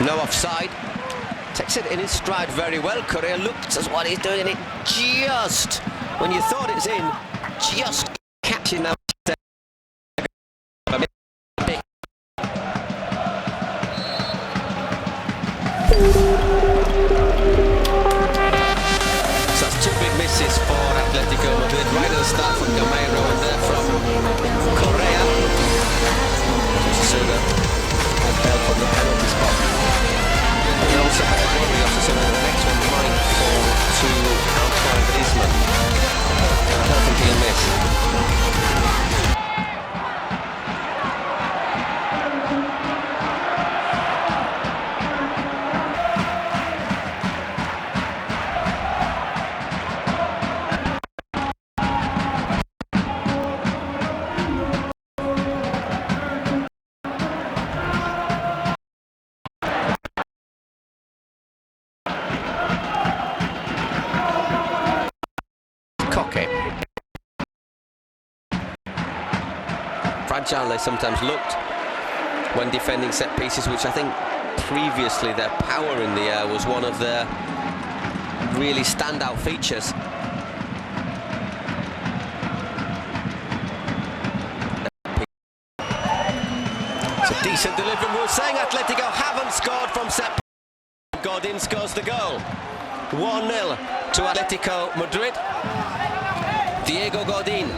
No offside. Takes it in his stride very well. Correa looks at what he's doing, and it just, when you thought it's in, just catching that. So that's two big misses for Atlético Madrid. Right at the start from Gameiro and there from Correa. Osasuna has failed from the penalty spot. We also have a worry Osasuna. The next one might fall to Antoine Griezmann. I don't think he'll miss. Fragile they sometimes looked when defending set pieces, which I think previously their power in the air was one of their really standout features. It's a decent delivery. We were saying Atlético haven't scored from set pieces. Godin scores the goal. 1-0 to Atlético Madrid. Diego Godin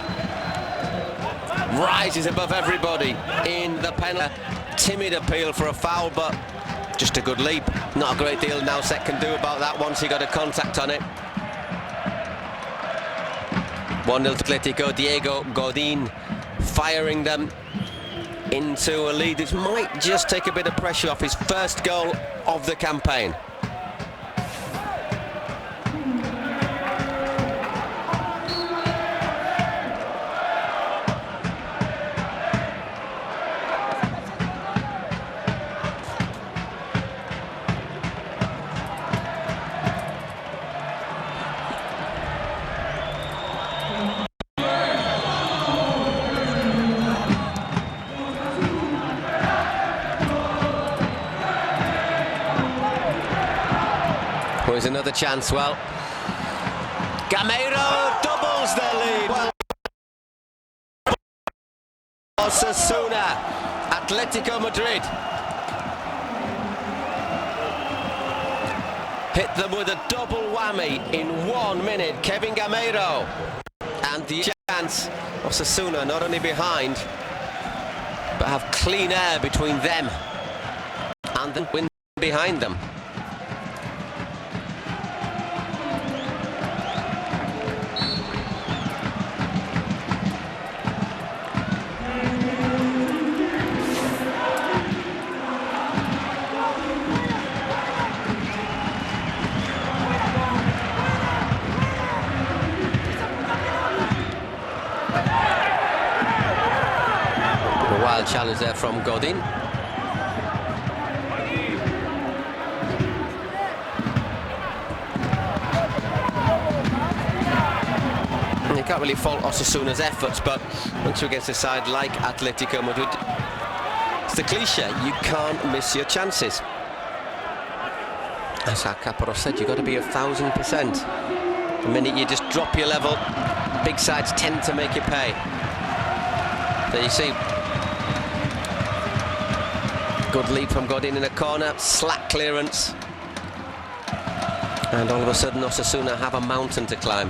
rises above everybody in the penalty. Timid appeal for a foul, but just a good leap. Not a great deal Nausek can do about that once he got a contact on it. 1-0 to Atlético. Diego Godin firing them into a lead. This might just take a bit of pressure off his first goal of the campaign. Here's another chance. Well, Gameiro doubles their lead. Well, Osasuna, Atlético Madrid hit them with a double whammy in 1 minute. Kevin Gameiro, and the chance. Osasuna not only behind, but have clean air between them and the wind behind them. Wild challenge there from Godin. And you can't really fault Osasuna's efforts, but once you're against a side like Atlético Madrid, it's the cliche, you can't miss your chances. As Caporo said, you've got to be 1,000%. The minute you just drop your level, big sides tend to make you pay. There you see. Good lead from Godin in a corner, slack clearance. And all of a sudden Osasuna have a mountain to climb.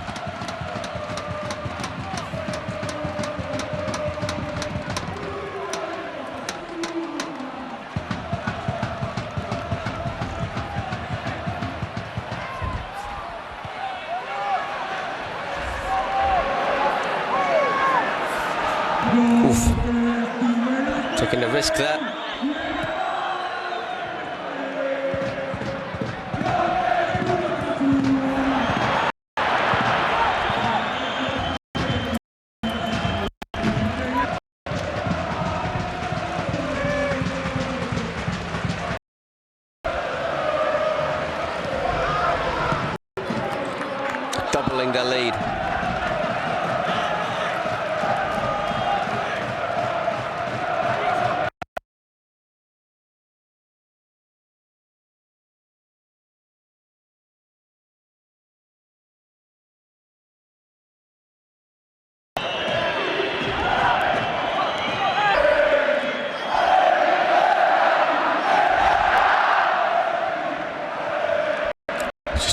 Oof. Taking a risk there. Doubling their lead.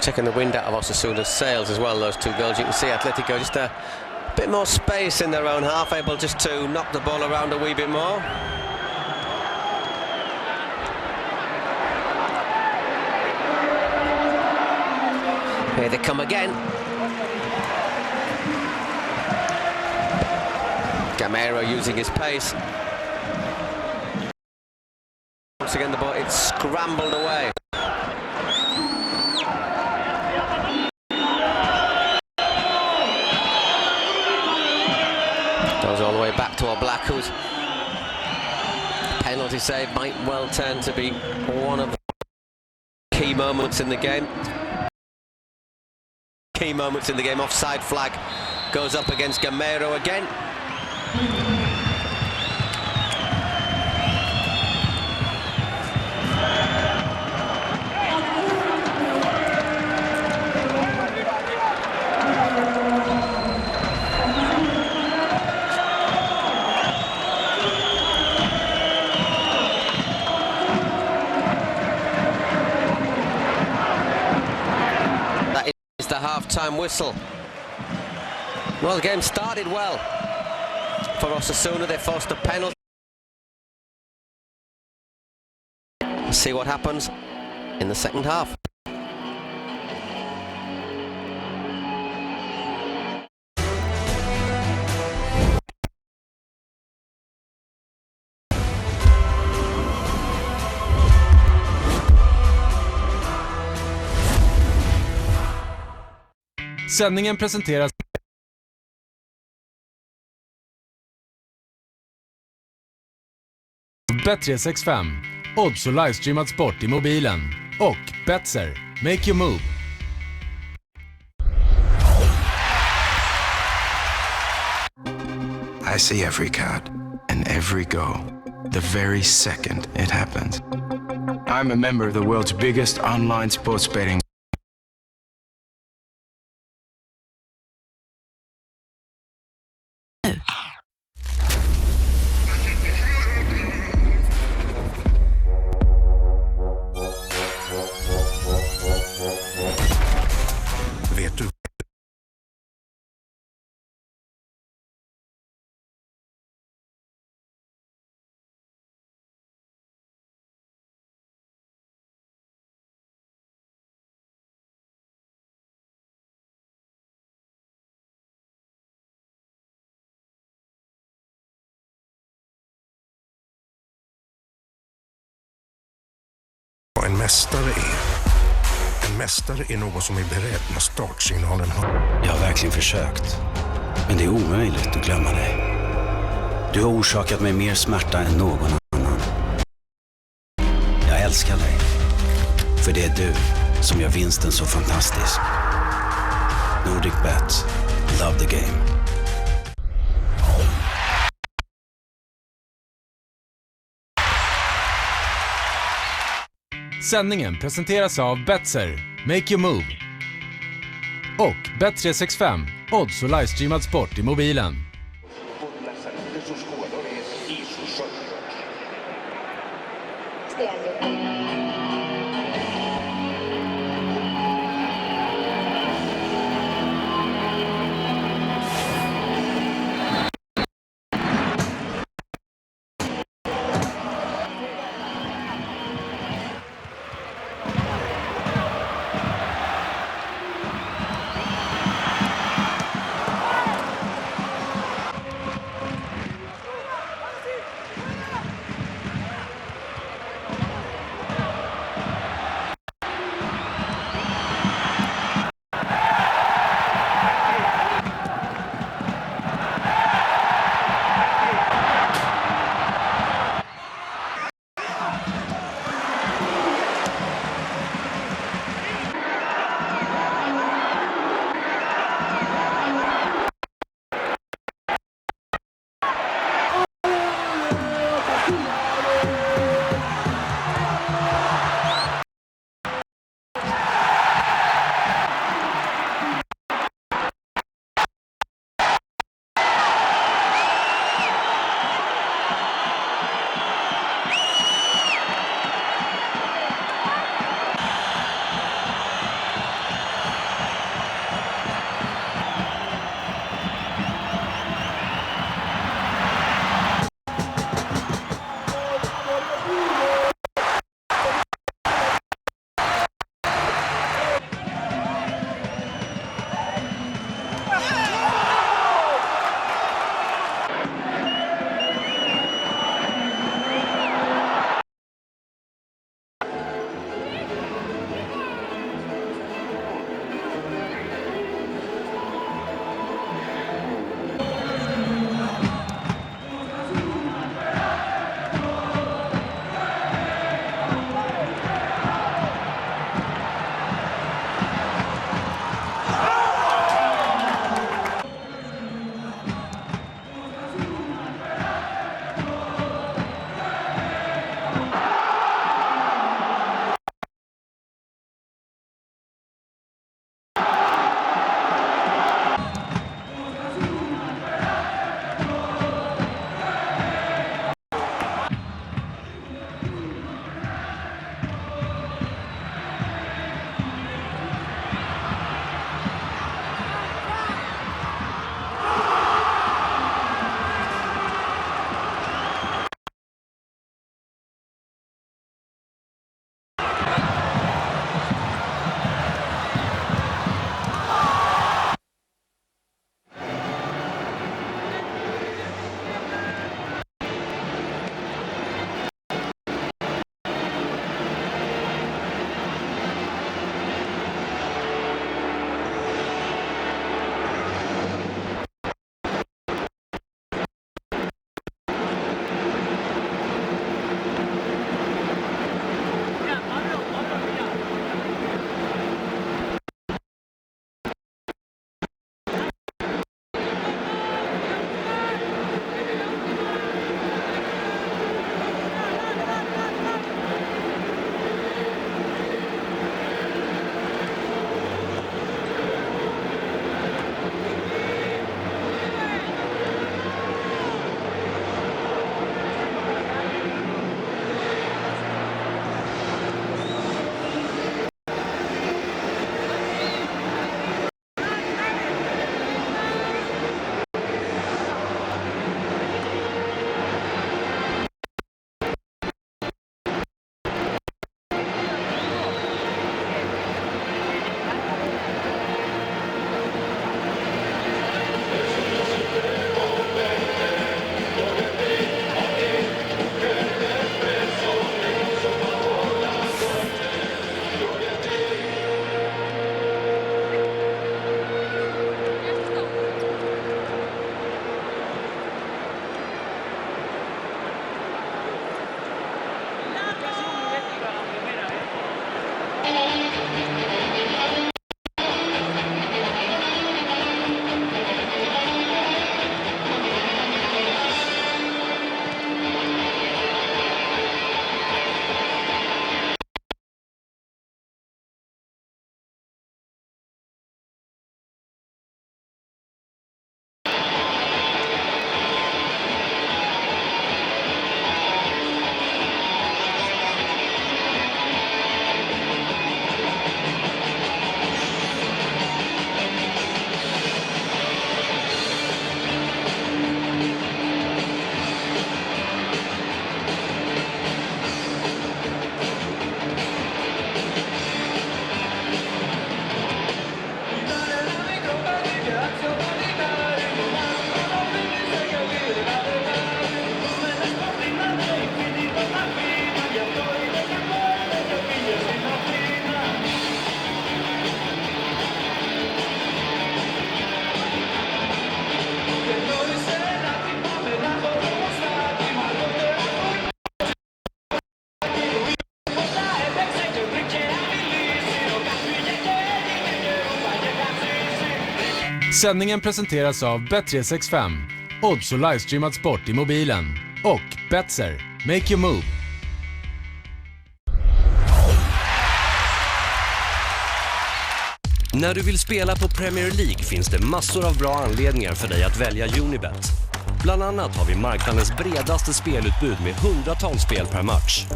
taken the wind out of Osasuna's sails as well, those two goals. You can see Atlético just a bit more space in their own half, able just to knock the ball around a wee bit more. Here they come again. Gameiro using his pace. Once again the ball, it's scrambled away. Goes all the way back to Oblak, whose penalty save might well turn to be one of the key moments in the game. Key moments in the game. Offside flag goes up against Gameiro again. The half-time whistle. Well, the game started well for Osasuna. They forced a penalty. Let's see what happens in the second half. Sändningen presenteras Bet365, odds och livestreamad sport i mobilen, och Betzer, make your move. I see every card and every goal the very second it happens. I'm a member of the world's biggest online sports betting. Vet du? En mästare är någon som är beredd när startsignalen har. Jag har verkligen försökt. Men det är omöjligt att glömma dig. Du har orsakat mig mer smärta än någon annan. Jag älskar dig. För det är du som gör vinsten så fantastisk. Nordic Bet. Love the game. Sändningen presenteras av Betzer, make your move, och Bet365, odds och livestreamad sport i mobilen. Sändningen presenteras av Bet365, odds och livestreamad sport i mobilen. Och Betzer, make your move. När du vill spela på Premier League finns det massor av bra anledningar för dig att välja Unibet. Bland annat har vi marknadens bredaste spelutbud med hundratals spel per match.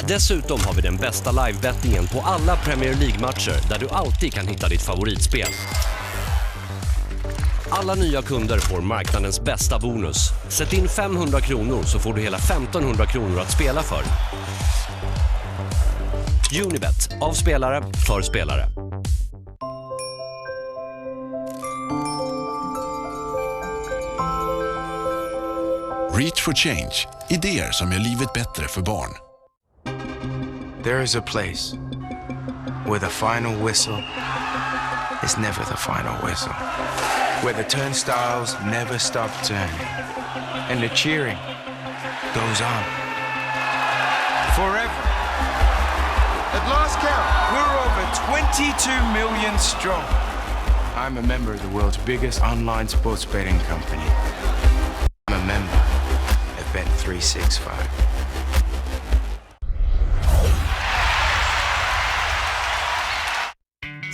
Dessutom har vi den bästa livebettingen på alla Premier League-matcher där du alltid kan hitta ditt favoritspel. Alla nya kunder får marknadens bästa bonus. Sätt in 500 kronor så får du hela 1500 kronor att spela för. Unibet, av spelare för spelare. Reach for change. Idéer som gör livet bättre för barn. There is a place where the final whistle is never the final whistle. Where the turnstiles never stop turning. And the cheering goes on. Forever. At last count, we're over 22 million strong. I'm a member of the world's biggest online sports betting company. I'm a member of Bet365.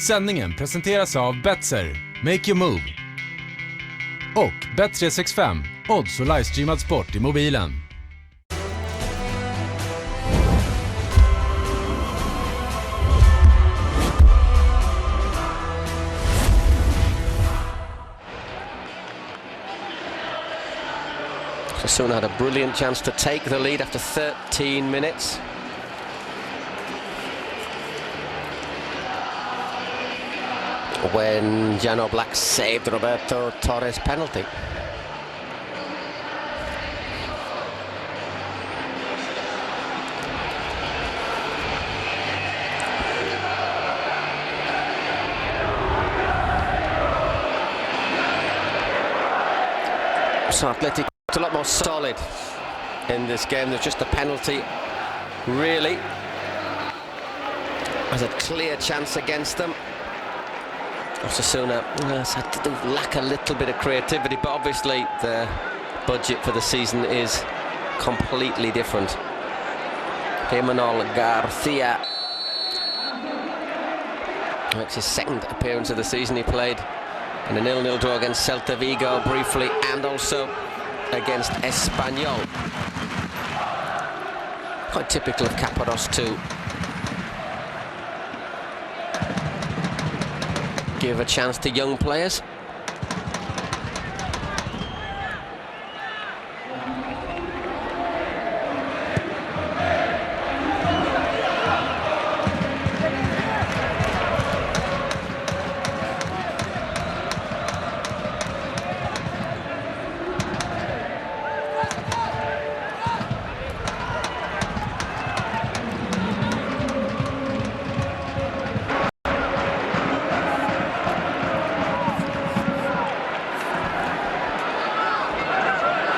Sändningen presenteras av Betzer, make your move. Och Bet365, odds och livestreamad sport i mobilen. Osasuna had a brilliant chance to take the lead after 13 minutes. When Jan Oblak saved Roberto Torres' penalty. So Atlético a lot more solid in this game. There's just a penalty, really. There's a clear chance against them. Osasuna lack a little bit of creativity, but obviously the budget for the season is completely different. Imanol Garcia makes his second appearance of the season. He played in a 0-0 draw against Celta Vigo briefly, and also against Espanyol. Quite typical of Caparros too. Give a chance to young players.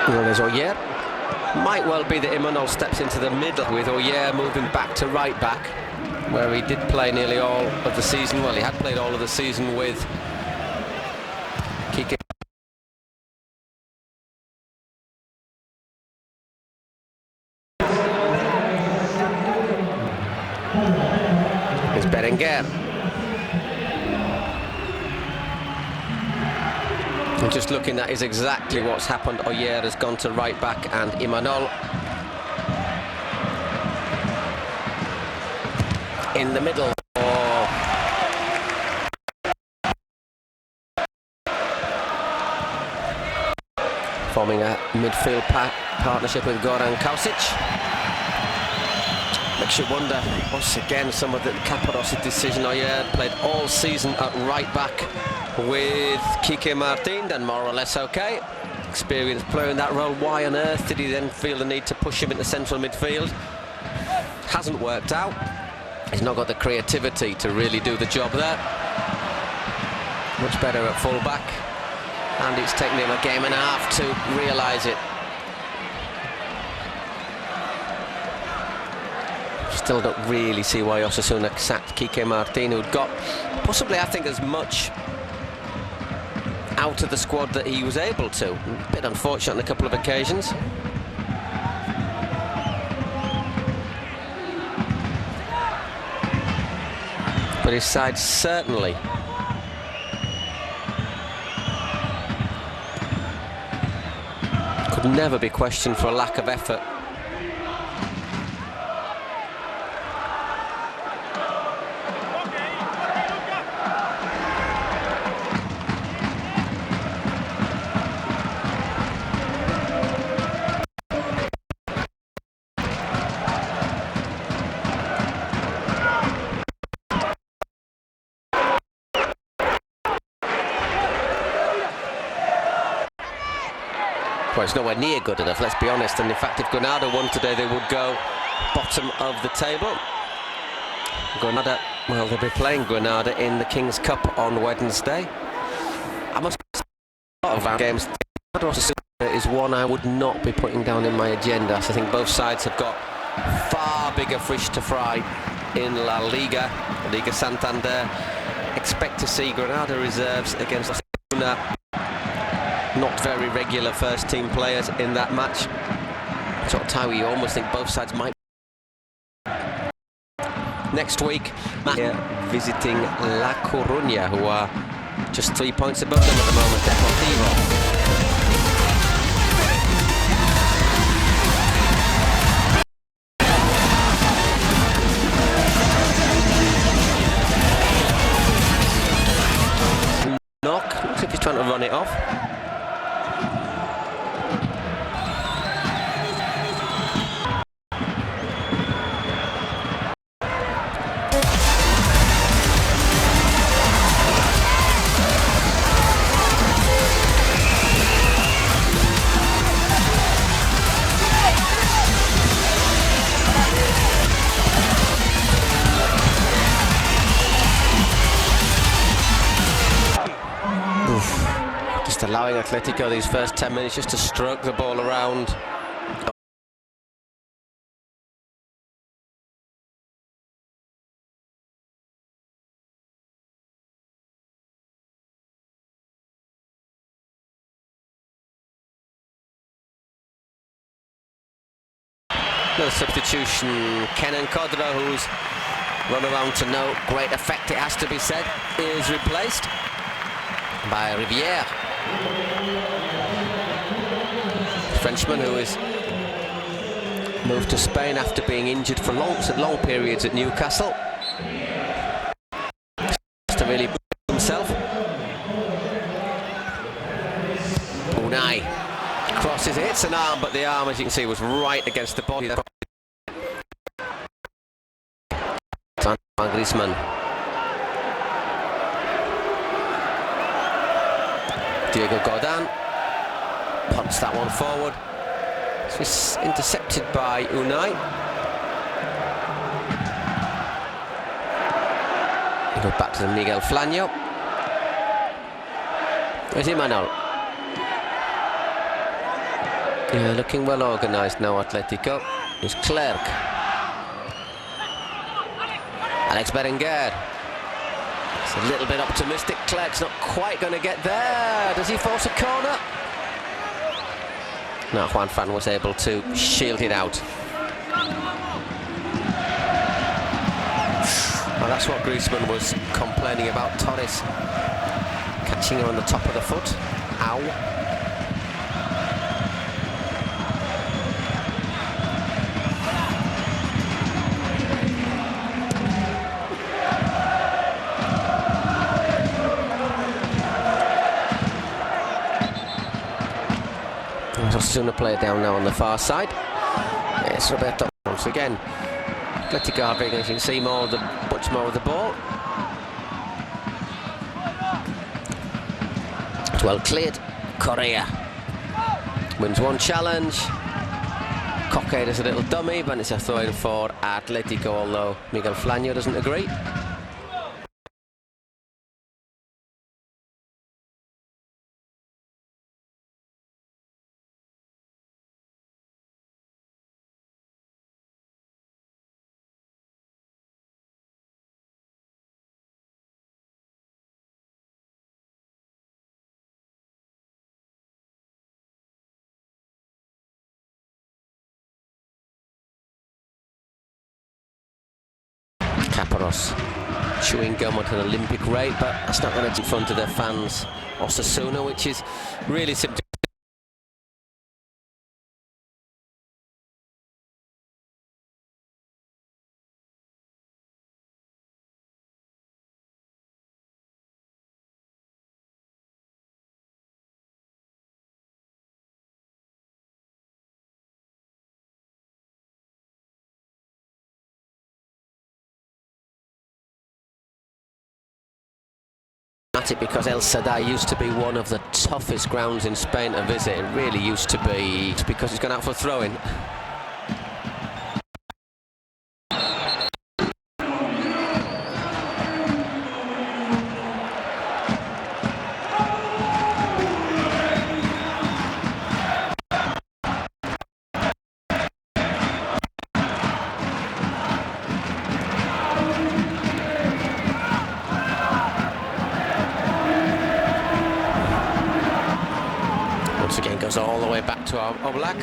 Well, there's Oyer. Might well be that Imanol steps into the middle with Oyer moving back to right back, where he did play nearly all of the season. Well, he had played all of the season with Kike. It's Berenguer. And just looking, that is exactly what's happened. Oyer has gone to right back, and Imanol in the middle. Forming a midfield partnership with Goran Kausic. Makes you wonder, once again, some of the Caparros' decision. Oyer played all season at right back with Kike Martin, done more or less okay. Experienced player in that role. Why on earth did he then feel the need to push him into central midfield? Hasn't worked out. He's not got the creativity to really do the job there. Much better at full back. And it's taken him a game and a half to realise it. Still don't really see why Osasuna sacked Kike Martin, who'd got possibly, I think, as much out of the squad that he was able to. A bit unfortunate on a couple of occasions. But his side certainly could never be questioned for a lack of effort. Well, it's nowhere near good enough, let's be honest. And in fact, if Granada won today, they would go bottom of the table. Granada, well, they'll be playing Granada in the King's Cup on Wednesday. I must say, a lot of our games, Osasuna is one I would not be putting down in my agenda. So I think both sides have got far bigger fish to fry in La Liga, Liga Santander. Expect to see Granada reserves against Osasuna. Not very regular first team players in that match. Sort of how you almost think both sides might. Next week, visiting La Coruña, who are just 3 points above them at the moment. Deportivo. Knock, looks like he's trying to run it off. Just allowing Atlético these first 10 minutes just to stroke the ball around. Another substitution, Kenan Kodra, who's run around to no great effect, it has to be said, is replaced by Rivière. Frenchman who is moved to Spain after being injured for long periods at Newcastle. Just to really himself. Unai crosses it, it's an arm, but the arm, as you can see, was right against the body. Griezmann. Diego Godin punts that one forward. So it's intercepted by Unai. He goes back to Miguel Flanio. Where's Imanol? Yeah, looking well organised now, Atlético. It's Clerc. Alex Berenguer. It's a little bit optimistic. Clerc's not quite going to get there. Does he force a corner? No, Juan Fran was able to shield it out. Well, that's what Griezmann was complaining about. Torres catching him on the top of the foot. Ow. Osasuna player down now on the far side. It's Roberto once again. Atlético having, as you can see, much more of the ball. It's well cleared. Correa wins one challenge. Coque does a little dummy, but it's a throw-in for Atlético, although Miguel Flanio doesn't agree. euros chewing gum at an Olympic rate, but that's not going to be fun to their fans. Osasuna, which is really subdued. Because El Sadai used to be one of the toughest grounds in Spain to visit. It really used to be. It's because he's gone out for a throw-in. Again goes all the way back to our Oblak.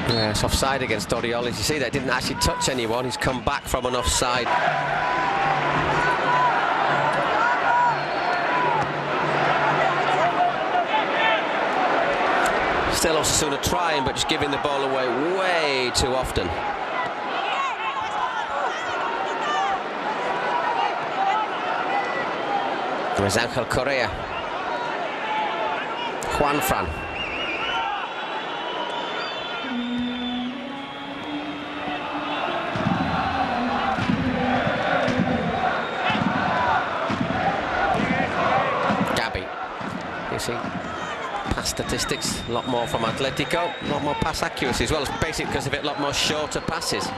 Yeah, it's offside against Orioles. You see, that didn't actually touch anyone. He's come back from an offside. Still Osasuna trying, but just giving the ball away way too often. There's Angel Correa. Juanfran. You see, pass statistics, a lot more from Atlético, a lot more pass accuracy as well. It's basically because of it, a lot more shorter passes.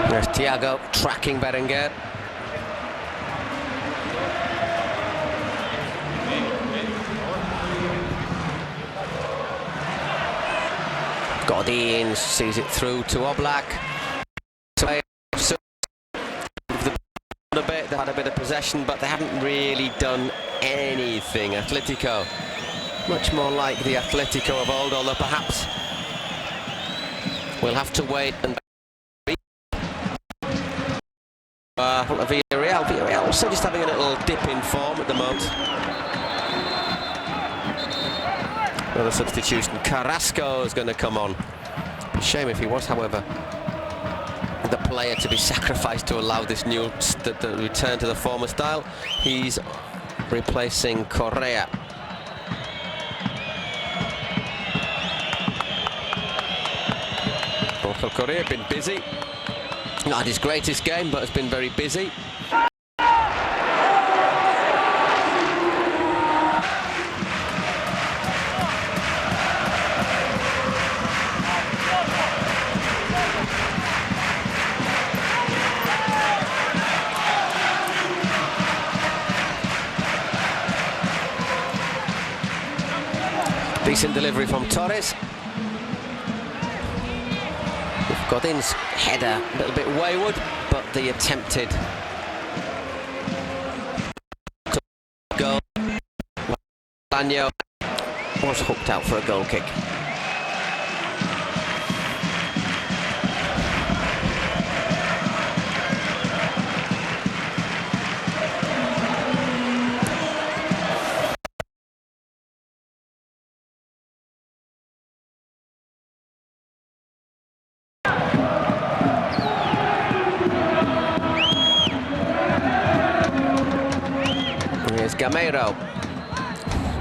There's Thiago tracking Berenguer. Godin sees it through to Oblak. They had a bit of possession, but they haven't really done anything. Atlético, much more like the Atlético of old, although perhaps we'll have to wait and Villarreal also just having a little dip in form at the moment. Another substitution. Carrasco is going to come on. A shame if he was, however, the player to be sacrificed to allow this new the return to the former style. He's replacing Correa. Correa been busy. Not his greatest game, but has been very busy. Decent delivery from Torres. Godin's header a little bit wayward, but the attempted goal was hooked out for a goal kick. Gameiro.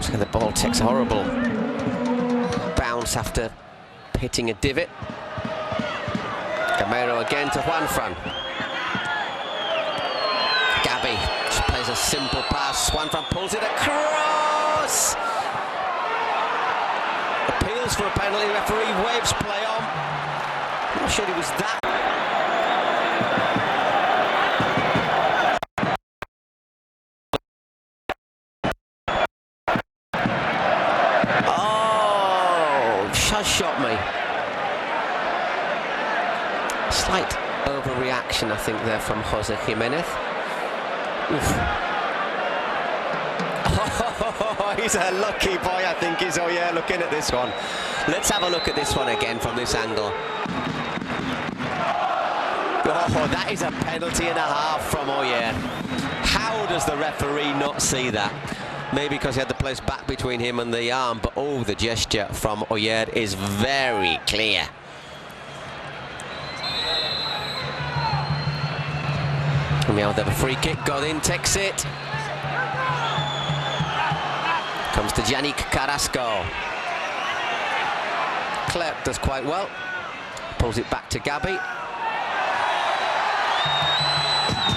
So the ball takes a horrible bounce after hitting a divot. Gameiro again to Juanfran. Gabi just plays a simple pass. Juanfran pulls it across. Appeals for a penalty. Referee waves play on. I'm not sure it was that. Shot me. Slight overreaction, I think, there from Jose Jimenez. Oh, he's a lucky boy, I think he's. Oh yeah, looking at this one. Let's have a look at this one again from this angle. Oh, that is a penalty and a half from Oyer. How does the referee not see that? Maybe because he had the place back between him and the arm, but oh, the gesture from Oyer is very clear. And now they have a free kick. Godin takes it. Comes to Yannick Carrasco. Clerc does quite well. Pulls it back to Gabi.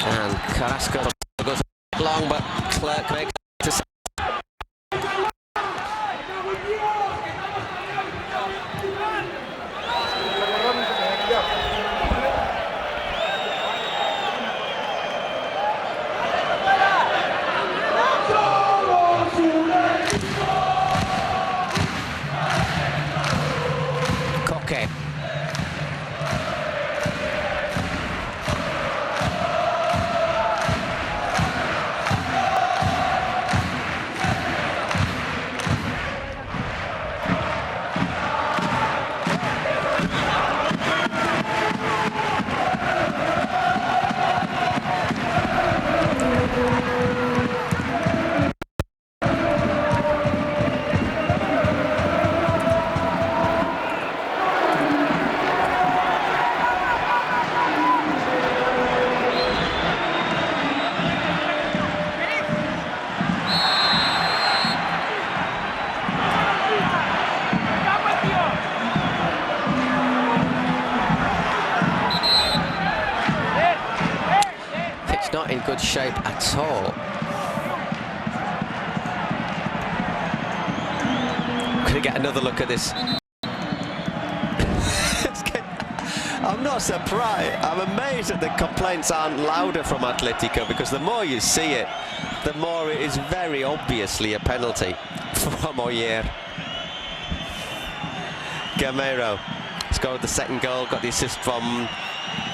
And Carrasco goes long, but Clerc makes it. Not in good shape at all. Could we get another look at this? I'm not surprised. I'm amazed that the complaints aren't louder from Atlético, because the more you see it, the more it is very obviously a penalty from Oyer. Gameiro scored the second goal, got the assist from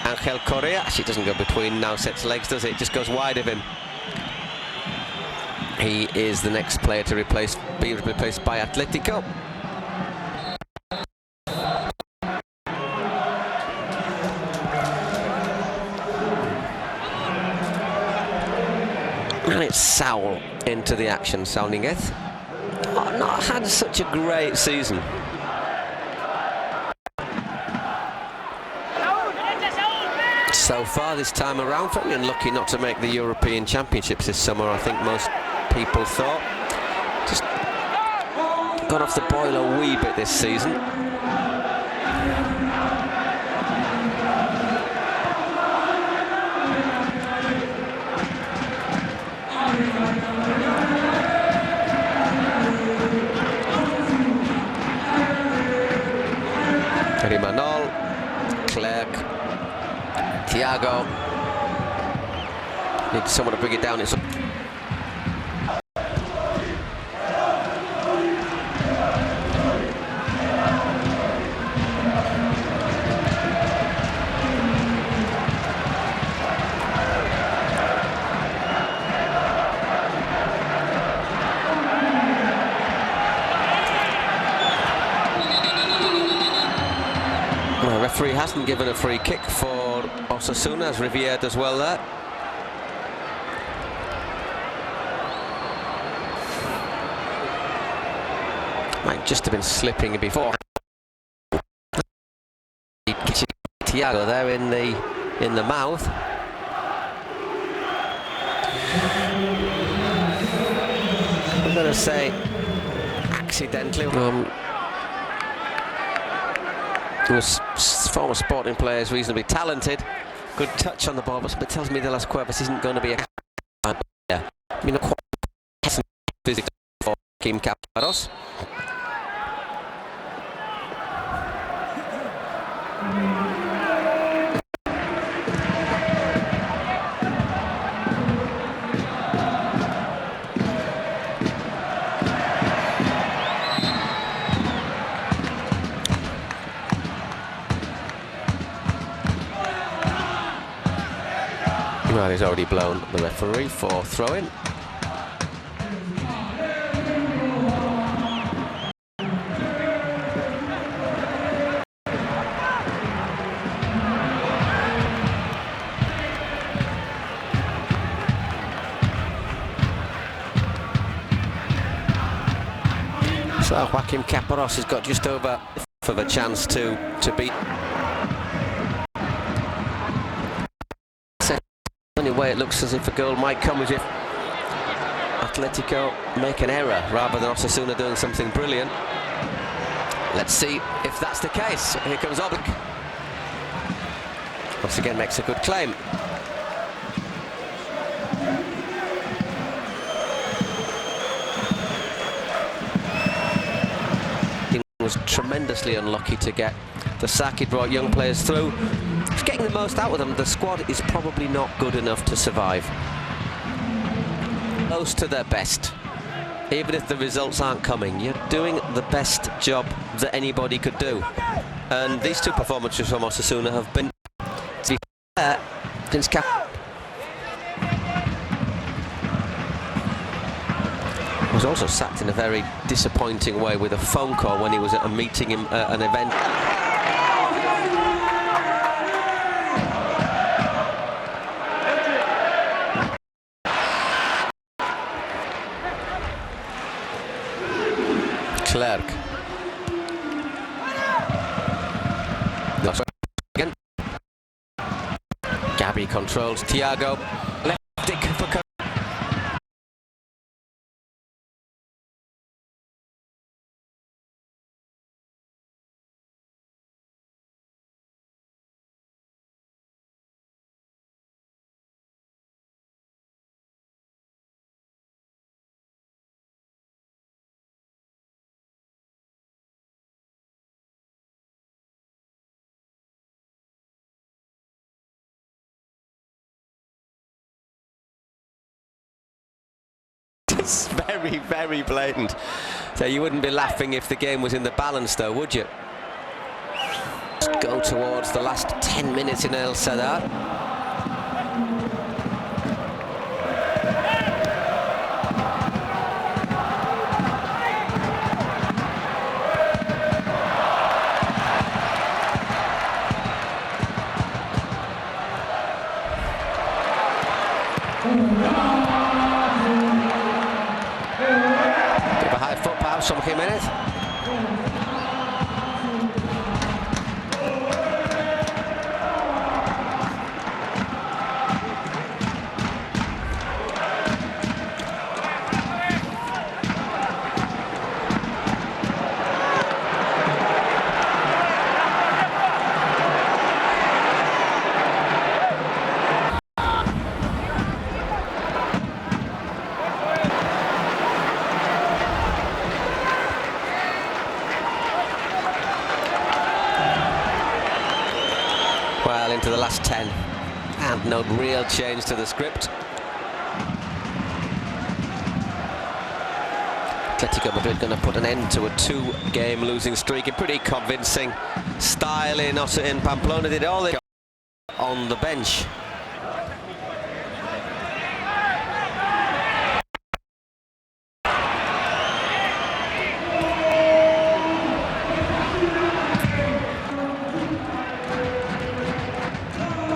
Angel Correa. Actually, it doesn't go between Nauset's legs, does it? It just goes wide of him. He is the next player to be replaced by Atlético. And it's Saul into the action. Saul Niguez. Oh, not had such a great season. So far this time around for me, and lucky not to make the European Championships this summer, I think most people thought. Just gone off the boil a wee bit this season. Rimanol, Clerc, Thiago. Need someone to bring it down. It's the referee hasn't given a free kick for Osasuna, as Riviere does well there. Might just have been slipping before. Thiago there in the mouth. going to say accidentally. Former Sporting player is reasonably talented. Good touch on the ball, but something tells me De Las Cuevas isn't going to be a yeah. Quite visit for Kim Caparros. Well, he's already blown the referee for throw-in. So Joaquim Caparros has got just over of a chance to beat. The only way it looks as if a goal might come is if Atlético make an error rather than Osasuna doing something brilliant. Let's see if that's the case. Here comes Oblak. Once again makes a good claim. He was tremendously unlucky to get the sack. He brought young players through. He's getting the most out of them. The squad is probably not good enough to survive. Close to their best. Even if the results aren't coming, you're doing the best job that anybody could do. And these two performances from Osasuna have been, to be fair, since was also sacked in a very disappointing way with a phone call when he was at a meeting in an event. Clerc. Again. Gabby controls Thiago. Left stick for It's very, very blatant. So you wouldn't be laughing if the game was in the balance, though, would you? Let's go towards the last 10 minutes in El Sadar. From Jimenez. Well, into the last 10, and no real change to the script. Atlético Madrid going to put an end to a 2-game losing streak in pretty convincing style in Pamplona. Did all they got on the bench.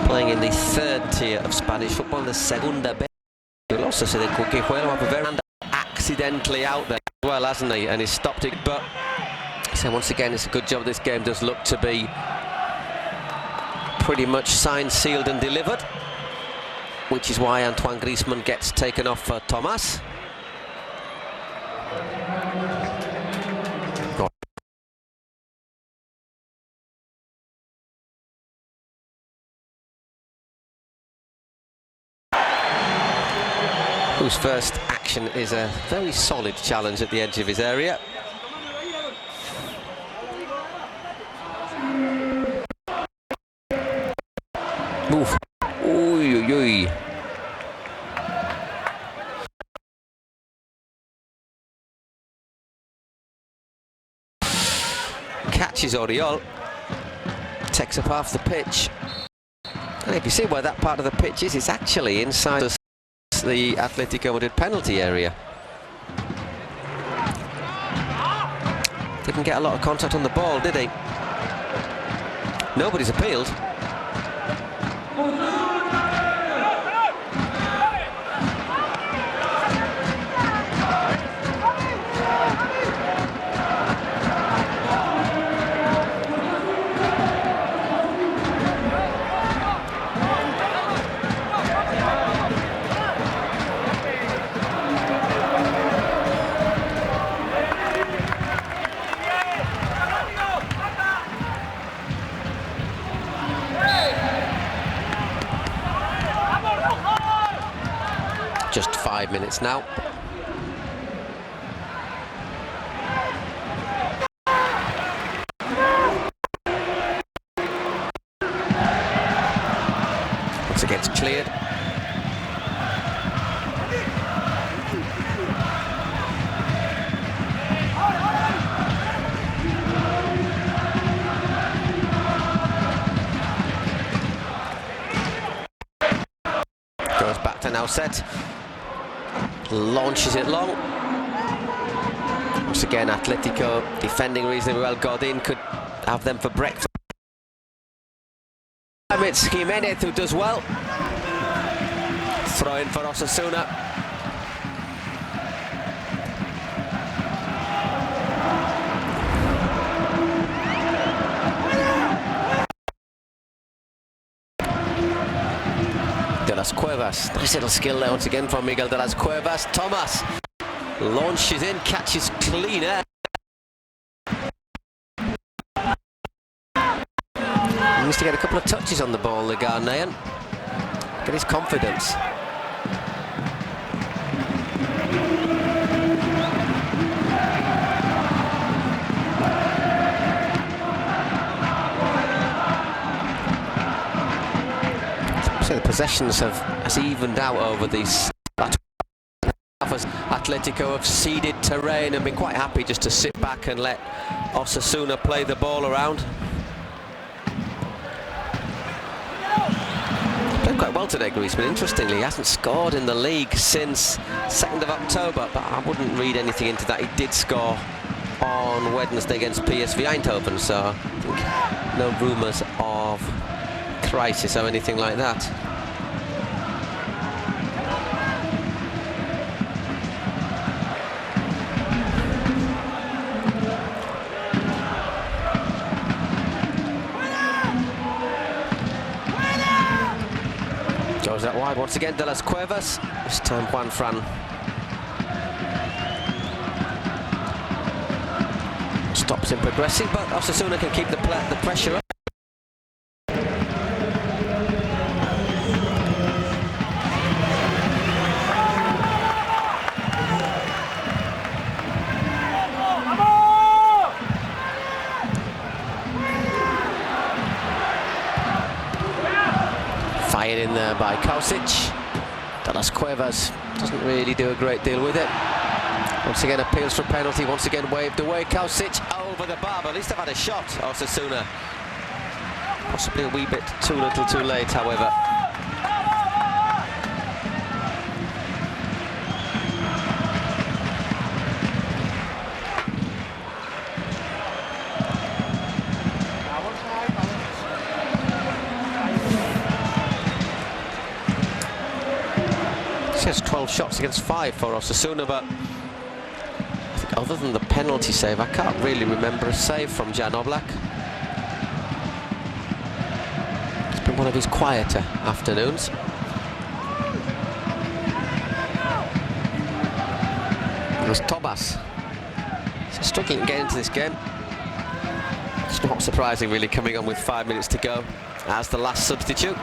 Playing in the third tier of Spanish football, the Segunda B. You'll also see that Quiquejuelo have a very accidentally out there as well, hasn't he? And he's stopped it. But so once again, it's a good job. This game does look to be pretty much signed, sealed, and delivered, which is why Antoine Griezmann gets taken off for Thomas. whose first action is a very solid challenge at the edge of his area. Move. Oi, oi, oi. Catches Oriol, takes up half the pitch. And if you see where that part of the pitch is, it's actually inside the Atlético Madrid penalty area. Didn't get a lot of contact on the ball, did he? Nobody's appealed. Just 5 minutes now. Once again, it's cleared. Goes back to now set. Launches it long. Once again, Atlético defending reasonably well. Godin could have them for breakfast. It's Jimenez who does well. Throw in for Osasuna. De las Cuevas, nice little skill there once again from Miguel de las Cuevas. Thomas launches in, catches clean air. He needs to get a couple of touches on the ball, the Ghanaian. Get his confidence. The possessions has evened out over these. Atlético have ceded terrain and been quite happy just to sit back and let Osasuna play the ball around. Played quite well today, Griezmann. Interestingly, he hasn't scored in the league since 2nd of October, but I wouldn't read anything into that. He did score on Wednesday against PSV Eindhoven, so I think no rumours of crisis or anything like that. Goes out wide once again, De las Cuevas. This time Juan Fran stops him progressing, but Osasuna can keep the pressure up. Fired in there by Kausic. De las Cuevas doesn't really do a great deal with it. Once again appeals for a penalty, once again waved away. Kausic over the bar, but at least they've had a shot, Osasuna. Possibly a wee bit too little too late, however. He has 12 shots against 5 for Osasuna, but I think other than the penalty save, I can't really remember a save from Jan Oblak. It's been one of his quieter afternoons. It was Thomas. He's struggling to get into this game. It's not surprising, really, coming on with 5 minutes to go as the last substitute.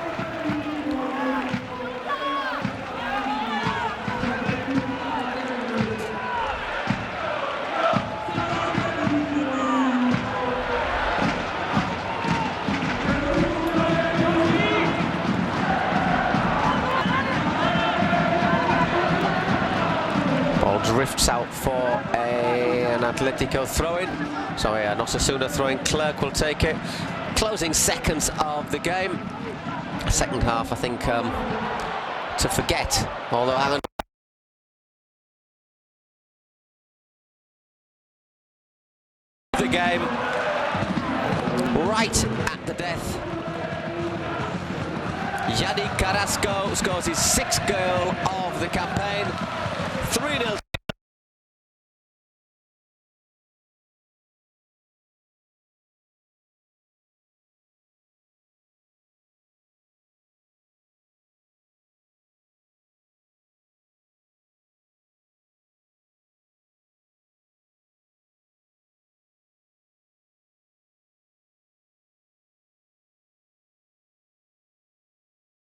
Atlético throw-in. Sorry, Osasuna throwing. Clerk will take it. Closing seconds of the game. Second half, I think, to forget. Although Alan. The game right at the death. Yannick Carrasco scores his 6th goal of the campaign. 3-0.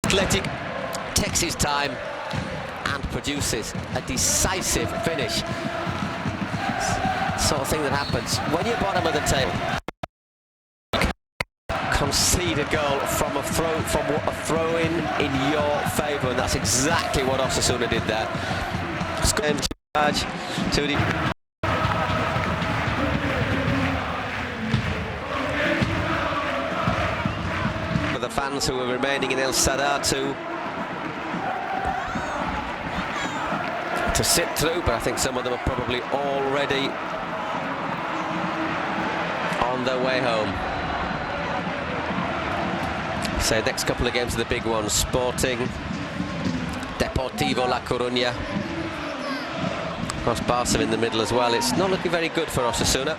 Athletic takes his time and produces a decisive finish. Sort of thing that happens when you're bottom of the table. Concede a goal from a throw-in in your favour, and that's exactly what Osasuna did there. Scoring charge to the. The fans who are remaining in El Sadar to sit through, but I think some of them are probably already on their way home. So next couple of games are the big ones: Sporting, Deportivo La Coruña, of course Barca in the middle as well. It's not looking very good for Osasuna.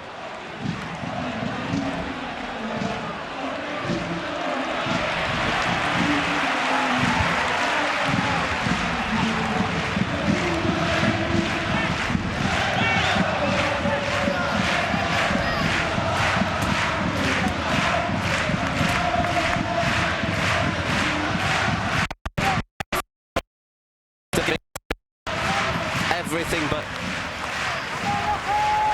Everything but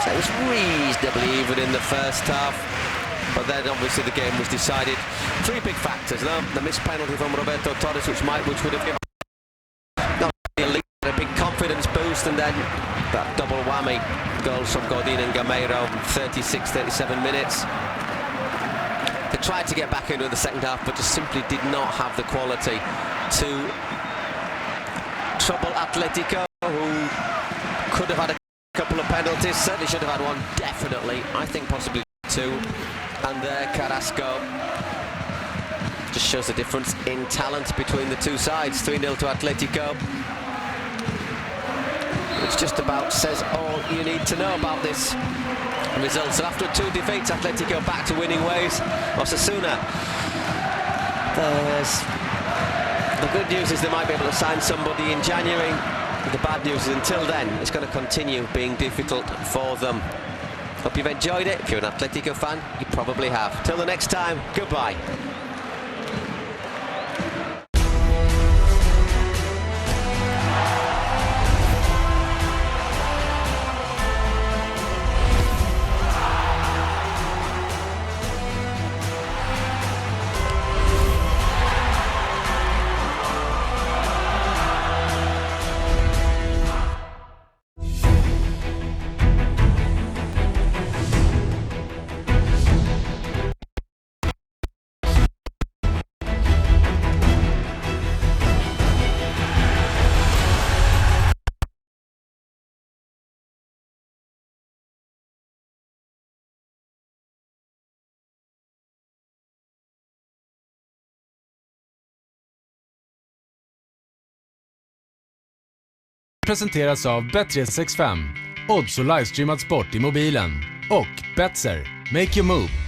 so it was reasonably even in the first half, but then obviously the game was decided. 3 big factors, no? The missed penalty from Roberto Torres, which would have given a big confidence boost, and then that double whammy goals from Godin and Gameiro, 36-37 minutes. They tried to get back into the second half, but just simply did not have the quality to trouble Atlético, who could have had a couple of penalties, certainly should have had one, definitely, I think possibly 2, and there Carrasco just shows the difference in talent between the two sides. 3-0 to Atlético, which just about says all you need to know about this result. So after 2 defeats, Atlético back to winning ways. Osasuna, the good news is they might be able to sign somebody in January. The bad news is until then, it's going to continue being difficult for them. Hope you've enjoyed it. If you're an Atlético fan, you probably have. Till the next time, goodbye. Presenteras av Bet365, odds och livestreamad sport i mobilen, och Betzer, make your move.